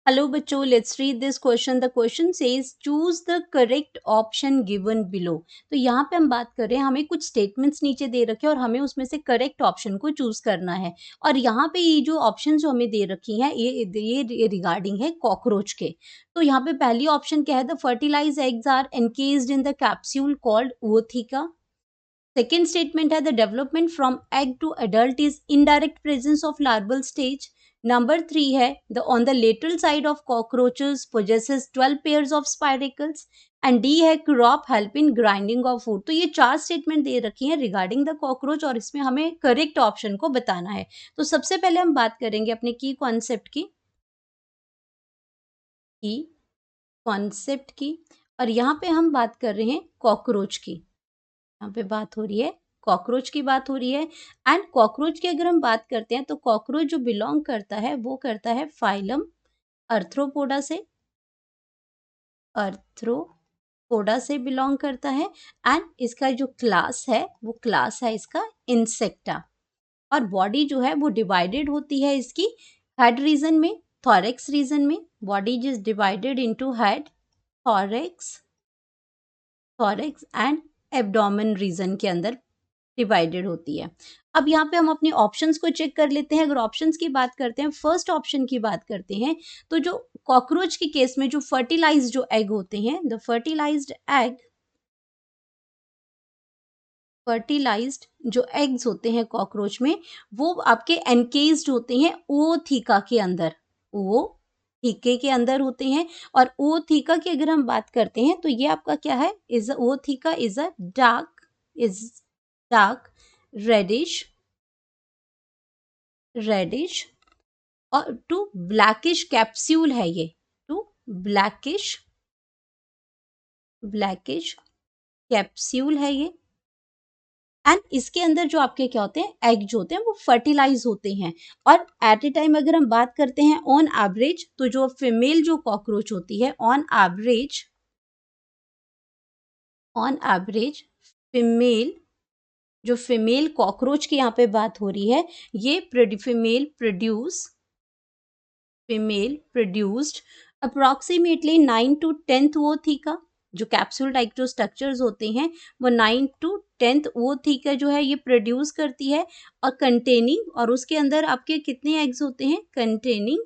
Hello बच्चों, let's read this question. The question says choose the correct option given below. तो यहाँ पे हम बात कर रहे हैं, हमें कुछ स्टेटमेंट्स नीचे दे रखे हैं और हमें उसमें से करेक्ट ऑप्शन को चूज करना है। और यहाँ पे ये जो ऑप्शन जो हमें दे रखी हैं ये रिगार्डिंग है कॉकरोच के। तो यहाँ पे पहली ऑप्शन क्या है? The fertilize eggs are encased in the capsule called ootheca। Second statement है the development from egg to adult is indirect presence of larval stage. Number 3 है the on the lateral side of cockroaches possesses 12 pairs of spiracles. And D है crop help in grinding of food. तो ये 4 statement दे रखी हैं regarding the cockroach और इसमें हमें correct option को बताना है। तो सबसे पहले हम बात करेंगे अपने की कॉन्सेप्ट की और यहाँ पे हम बात कर रहे हैं कॉकरोच की। यहाँ पे बात हो रही है कॉकरोच की, बात हो रही है। एंड कॉकरोच की अगर हम बात करते हैं तो कॉकरोच जो बिलोंग करता है वो करता है फाइलम अर्थ्रोपोडा से, बिलोंग करता है। एंड इसका जो क्लास है वो क्लास है इसका इंसेक्टा। और बॉडी जो है वो डिवाइडेड होती है इसकी हेड रीजन में, थॉरेक्स रीजन में। Body is divided into head, thorax and abdomen region के अंदर डिवाइडेड होती है। अब यहाँ पे हम अपने ऑप्शंस को चेक कर लेते हैं। अगर ऑप्शंस की बात करते हैं, फर्स्ट ऑप्शन की बात करते हैं, तो जो कॉकरोच के केस में जो फर्टिलाइज्ड जो एग होते हैं, द फर्टिलाइज्ड जो एग्स होते हैं कॉकरोच में, वो आपके एनकेज्ड होते हैं ootheca के अंदर, ootheca के अंदर होते हैं। और ootheca की अगर हम बात करते हैं तो ये आपका क्या है? ootheca is a dark reddish और टू ब्लैकिश कैप्सूल है ये, टू ब्लैकिश कैप्सूल है ये। एंड इसके अंदर जो आपके क्या होते हैं, एग जो होते हैं वो फर्टिलाइज होते हैं। और एट ए टाइम अगर हम बात करते हैं ऑन एवरेज, तो जो फीमेल जो कॉकरोच होती है ऑन एवरेज फीमेल, जो फीमेल कॉकरोच की यहाँ पे बात हो रही है, ये female produced approximately 9 to 10th ootheca। जो कैप्सूल टाइप जो स्ट्रक्चर्स होते हैं वो 9 to 10th ootheca जो है ये प्रोड्यूस करती है। और कंटेनिंग, और उसके अंदर आपके कितने एग्स होते हैं? कंटेनिंग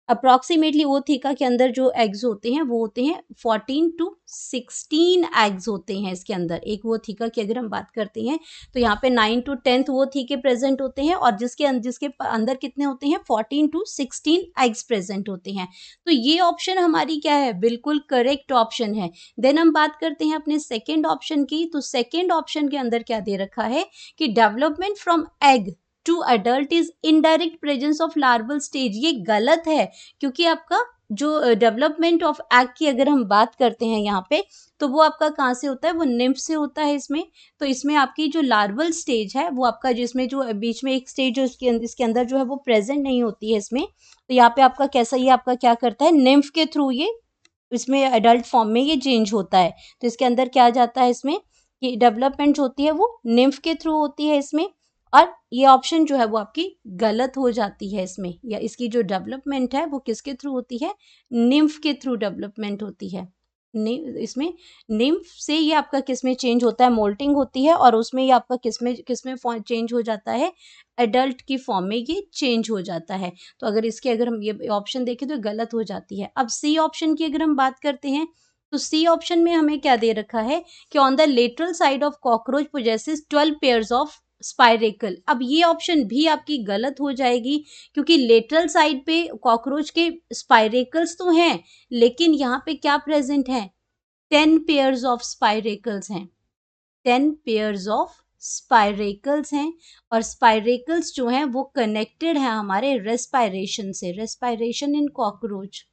अप्रोक्सीमेटली ootheca के अंदर जो एग्स होते हैं वो होते हैं 14 to 16 एग्स होते हैं इसके अंदर। एक ootheca की अगर हम बात करते हैं तो यहाँ पे 9 to 10th ootheca प्रेजेंट होते हैं और जिसके अंदर कितने होते हैं? 14 to 16 एग्स प्रेजेंट होते हैं। तो ये ऑप्शन हमारी क्या है? बिल्कुल करेक्ट ऑप्शन है। देन हम बात करते हैं अपने सेकेंड ऑप्शन की। तो सेकेंड ऑप्शन के अंदर क्या दे रखा है कि development from egg to adult is indirect presence of larval stage. ये गलत है, क्योंकि आपका जो डेवलपमेंट ऑफ एग की अगर हम बात करते हैं यहाँ पे, तो वो आपका कहाँ से होता है? वो निम्फ से होता है इसमें। तो इसमें आपकी जो लार्वल स्टेज है वो आपका, जिसमें जो बीच में एक स्टेज जो इसके अंदर जो है वो प्रेजेंट नहीं होती है इसमें। तो यहाँ पे आपका कैसा, ये आपका क्या करता है? निम्फ के थ्रू ये इसमें एडल्ट फॉर्म में ये चेंज होता है। तो इसके अंदर क्या जाता है इसमें कि डेवलपमेंट होती है वो निम्फ के थ्रू होती है इसमें। और ये ऑप्शन जो है वो आपकी गलत हो जाती है इसमें, या इसकी जो डेवलपमेंट है वो किसके थ्रू होती है? निम्फ के थ्रू डेवलपमेंट होती है। इसमें निम्फ से ये आपका किस में चेंज होता है? मोल्टिंग होती है और उसमें ये आपका किस में चेंज हो जाता है? एडल्ट की फॉर्म में ये चेंज हो जाता है। तो अगर हम ये ऑप्शन देखें तो गलत हो जाती है। अब सी ऑप्शन की अगर हम बात करते हैं तो सी ऑप्शन में हमें क्या दे रखा है कि on the lateral side of cockroach possesses 12 pairs of spiracle. अब ये ऑप्शन भी आपकी गलत हो जाएगी, क्योंकि लेटरल साइड पे कॉकरोच के स्पाइरेकल्स तो हैं, लेकिन यहाँ पे क्या प्रेजेंट है? 10 पेयर्स ऑफ स्पाइरेकल्स हैं। 10 पेयर्स ऑफ स्पाइरेकल्स हैं। और स्पाइरेकल्स जो हैं वो कनेक्टेड हैं हमारे रेस्पायरेशन से। रेस्पायरेशन इन कॉकरोच।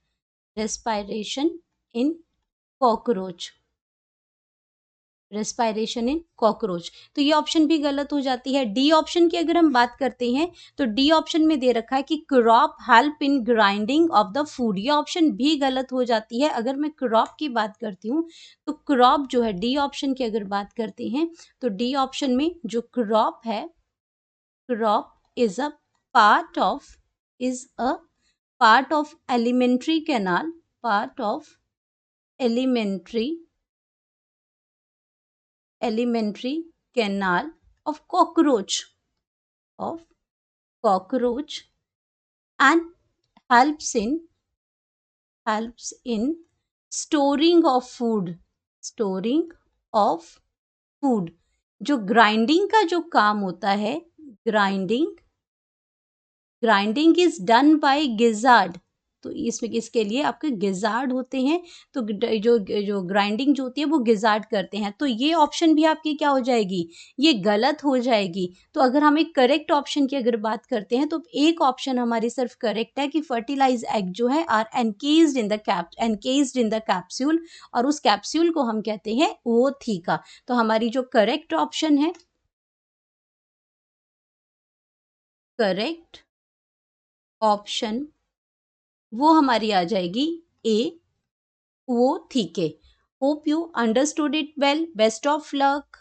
तो ये ऑप्शन भी गलत हो जाती है। डी ऑप्शन की अगर हम बात करते हैं तो डी ऑप्शन में दे रखा है कि crop help in grinding of the food. ये ऑप्शन भी गलत हो जाती है। अगर मैं क्रॉप की बात करती हूँ तो क्रॉप जो है, डी ऑप्शन की अगर बात करते हैं तो डी ऑप्शन में जो क्रॉप है, crop is a part part of alimentary canal, part of elementary canal of cockroach and helps in storing of food। जो ग्राइंडिंग का जो काम होता है, grinding is done by gizzard. तो इसमें इसके लिए आपके गिजार्ड होते हैं। तो जो जो ग्राइंडिंग जो होती है वो गिजार्ड करते हैं। तो ये ऑप्शन भी आपकी क्या हो जाएगी, ये गलत हो जाएगी। तो अगर हम एक करेक्ट ऑप्शन की अगर बात करते हैं तो एक ऑप्शन हमारी सिर्फ करेक्ट है कि फर्टिलाइज एग जो है are encased in the capsule, और उस कैप्सूल को हम कहते हैं ootheca। तो हमारी जो करेक्ट ऑप्शन है, करेक्ट ऑप्शन वो हमारी आ जाएगी ए, ootheca। Hope you understood it well. Best of luck.